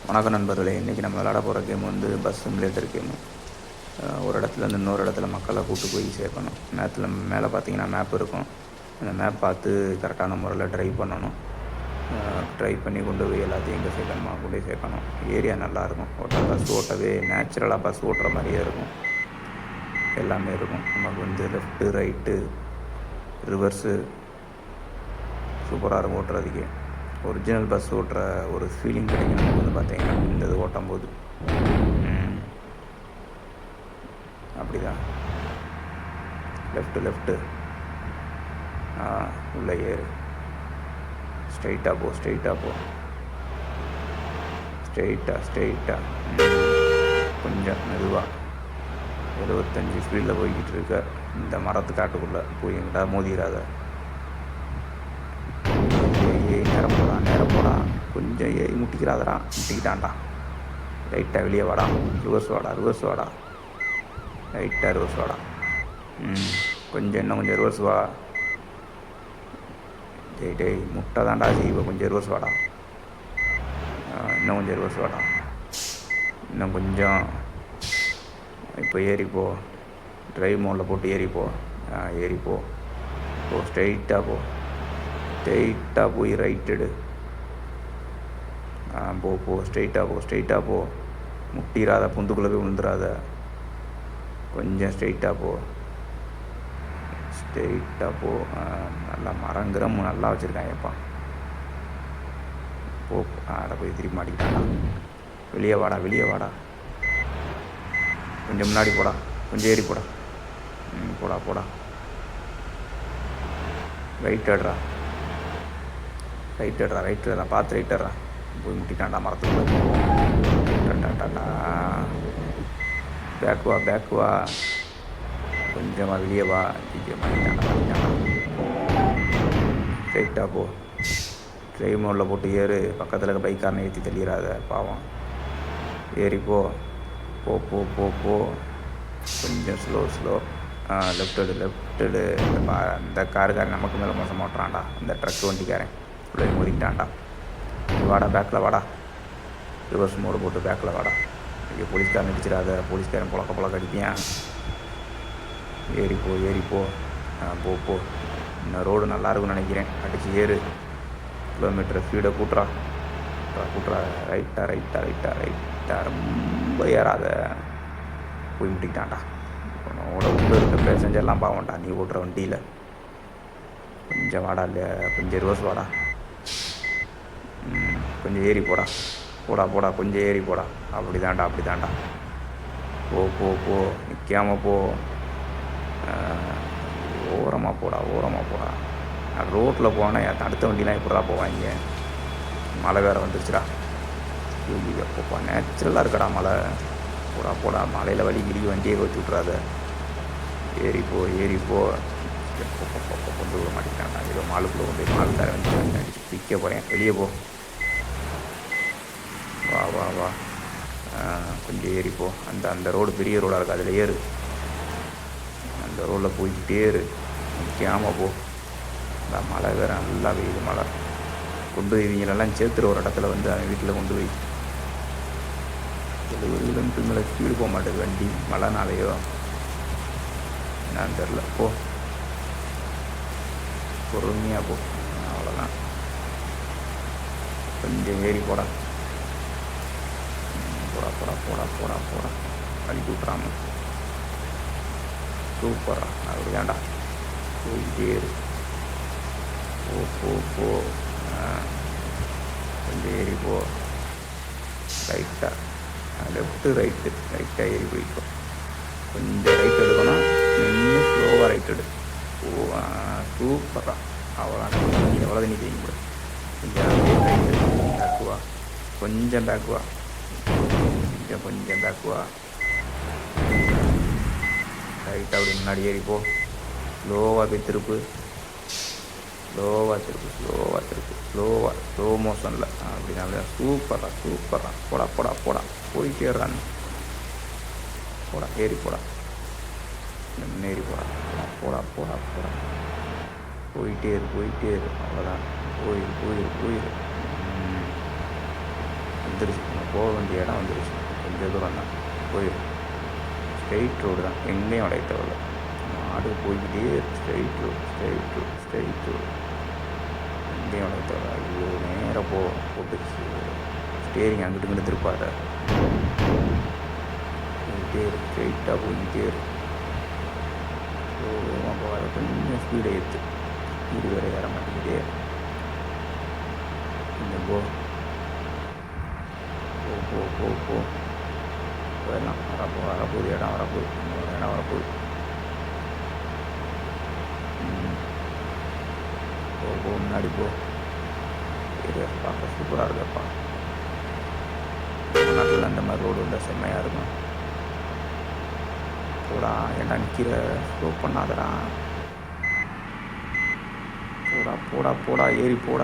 வணக்கம் நண்பர்களே. இன்றைக்கி நம்ம விளையாட போகிற கேம் வந்து பஸ் சிமுலேட்டர் கேமு. ஒரு இடத்துலேருந்து இன்னொரு இடத்துல மக்களை கூப்பிட்டு போய் சேர்க்கணும். மேலே பார்த்தீங்கன்னா மேப் இருக்கும். அந்த மேப் பார்த்து கரெக்டான முறையில் ட்ரைவ் பண்ணணும். ட்ரைவ் பண்ணி கொண்டு போய் எல்லாத்தையும் எங்கே சேர்க்கணுமா கொண்டு போய் சேர்க்கணும். ஏரியா நல்லாயிருக்கும். பஸ் ஓட்டவே நேச்சுரலாக பஸ் ஓட்டுற மாதிரியே இருக்கும். எல்லாமே இருக்கும். நமக்கு வந்து லெஃப்ட்டு ரைட்டு ரிவர்ஸு சூப்பராக இருக்கும் ஓட்டுறதுக்கே. ஒரிஜினல் பஸ் ஓட்டுற ஒரு ஃபீலிங் கிடைக்கும் நமக்கு வந்து பார்த்தீங்கன்னா இந்த இது ஓட்டும் போது. அப்படி தான் லெஃப்ட்டு உள்ளே ஏறு. ஸ்ட்ரைட்டாக போ ஸ்ட்ரைட்டாக கொஞ்சம் மெதுவாக 75 ஸ்பீடில் போய்கிட்டு இருக்க. இந்த மரத்து காட்டுக்குள்ளே போய் எங்கிட்ட மோதிராத. நேரம் போடா கொஞ்சம் ஏறி முட்டிக்கிட்டான்டா. ரைட்டாக வெளியே வாடா. ரிவர்ஸ் வாடா. ரைட்டாக ரிவர்ஸ் வாடா. இன்னும் கொஞ்சம் ரிவர்ஸ் வா. டேய் முட்டை தான்டா செய்வ. கொஞ்சம் ரிவர்ஸ் வாடா. இன்னும் கொஞ்சம் ரிவர்ஸ் வாடா. இன்னும் கொஞ்சம். இப்போ ஏறிப்போ. ட்ரைவ் மோடில் போட்டு ஏறிப்போ. ஸ்ட்ரைட்டாக போய் ரைட் எடு. போ ஸ்ட்ரைட்டாக போ. முட்டிராத, புந்துக்குள்ளே போய் விழுந்துடாத. கொஞ்சம் ஸ்ட்ரைட்டாக போ. நல்லா மரங்கிரம் நல்லா வச்சுருக்காங்கப்பா. போ. அதை போய் திருப்பி மாட்டிக்கிட்டாண்டா. வெளியே வாடா. கொஞ்சம் முன்னாடி போடா. கொஞ்சம் ஏறி போடா. போடா. ரைட் எடுறா. பார்த்து ரைட் எடுறா. போய் முட்டிட்டாண்டா மரத்துக்குள்ள. பேக் வா. கொஞ்சமாக வெளியே வா. மாட்டிட்டாண்டா. ரைட்டாக போ. ட்ரைவ் மோடில் போட்டு ஏறு. பக்கத்தில் இருக்க பைக்காரனை ஏற்றி தள்ளிடாத பாவம். ஏறிப்போ. போ. கொஞ்சம் ஸ்லோ. லெஃப்ட் எடு. இந்த காருக்காரன் நமக்கு மேலே மோசம் ஓட்டுறான்டா. இந்த ட்ரக் வண்டிக்காரன் உள்ளே மோதிக்கிட்டான்டா. வாடா, பேக்கில் வாடா. ரிவர்ஸ் மோடு போட்டு பேக்கில் வாடா. இங்கே போலீஸ்காரன் அடிச்சிடாத. போலீஸ்காரன் புழக்க அடிப்பியான். ஏறிப்போ. போ. இன்னும் ரோடு நல்லா இருக்குன்னு நினைக்கிறேன். அடித்து ஏறு. கிலோமீட்டர் ஸ்பீடை கூட்டுறா. ரைட்டா. ரொம்ப ஏறாத. போய் முட்டிக்கிட்டான்டா. உன்னோட உள்ளே இருக்க பேசஞ்சர்லாம் பாவம்டா நீ ஓட்டுற வண்டியில். கொஞ்சம் வாடா. இல்லையா கொஞ்சம் ரிவர்ஸ் வாடா. கொஞ்சம் ஏறி போடா. கொஞ்சம் ஏறி போடா. அப்படி தாண்டா. போ. நிற்காம போ. ஓரமாக போடா. நான் ரோட்டில் போனேன். அடுத்த வண்டிலாம் எப்படா போவாங்க. மழை வேறு வந்துருச்சுடா. எப்போப்பா நேச்சுரலாக இருக்கடா மழை. போடா. மழையில் வழி கிளிக்கு வண்டியை வச்சு விட்றாத. ஏறிப்போ. கொண்டு போக மாட்டேங்கிறான்டா. ஏதோ மாலுக்குள்ளே கொண்டு போய் மாலுக்கார வந்து அடிச்சு பிக்க போகிறேன். வெளியே போ. வா. கொஞ்சம் ஏறிப்போ. அந்த ரோடு பெரிய ரோடாக இருக்குது. அதில் ஏறு. அந்த ரோடில் போய்கிட்டே ஏறு. நிற்காமல் போ. இந்த மழை வேறு நல்லா பெய்யுது. மழை கொண்டு போய் இவங்களெல்லாம் சேர்த்துற ஒரு இடத்துல வந்து அவன் வீட்டில் கொண்டு போய் 70 கிலோமீட்டர் மேலே ஸ்பீடு போக மாட்டேது வண்டி. மழைனாலேயோ நான் தெரில. போ. பொறுமையாக போ. அவ்வளோதான். கொஞ்சம் ஏறி போடா. அடிக்க விட்றாம. சூப்பரா. அப்படிதான்டா. போயிட்டே இரு. போ. கொஞ்சம் ஏறி போ. ரைட்டாக ரைட்டாக ஏறி போய்க்கோ. கொஞ்சம் ரைட் எடுக்கணும். நின்று ஸ்லோவாக ரைட் எடு. சூப்பரா. அவ்வளோ எவ்வளோ தண்ணி தேங்கி கூட. கொஞ்சம் ரைட்டு பேக்குவா. கொஞ்சம் பேக்குவா. ரைட்டாக அப்படி முன்னாடி ஏறிப்போ. ஸ்லோவாக போய் திருப்பு. ஸ்லோ மோஷனில் அப்படின்னா சூப்பரா. போடா. போயிட்டே இருறான். ஏறி போடா. முன்னேறி போடா. போயிட்டே இரு. அவ்வளோதான். போயிரு வந்துருச்சு. போக வேண்டிய இடம் வந்துருச்சு. கொஞ்சம் தூரம் தான் போயிடும். ஸ்ட்ரெயிட் ரோடு தான், எங்கேயும் வளைய தேவையில்ல. மாடு போய்கிட்டே straight road, straight road, straight road, எங்கேயும் வளைய தேவை. ஐயோ, நேராக போட்டு ஸ்டேரிங் அங்கிட்டு இங்கிட்டு திருப்பாத, போயிட்டே இருக்கு, ஸ்ட்ரெயிட்டாக போய்கிட்டே இருக்கு. போகாத, கொஞ்சம் ஸ்பீடை ஏற்று, ஸ்பீடு வேறு ஏற மாட்டேங்குதே. கொஞ்சம் போ போ போ போ போயிடலாம். வரப்போகுது இடம், வரப்போகுது, இன்னொரு இடம் வரப்போகுது. போ முன்னாடி போ. ஏரியா பார்க்க சூப்பராக இருக்குப்பா. தமிழ்நாட்டில் அந்த மாதிரி ரோடு வந்தால் செம்மையாக இருக்கும். போடா, ஏன்டா நிற்கிற, ஸ்லோ பண்ணாதடா, போடா போடா போடா, ஏறி போடா.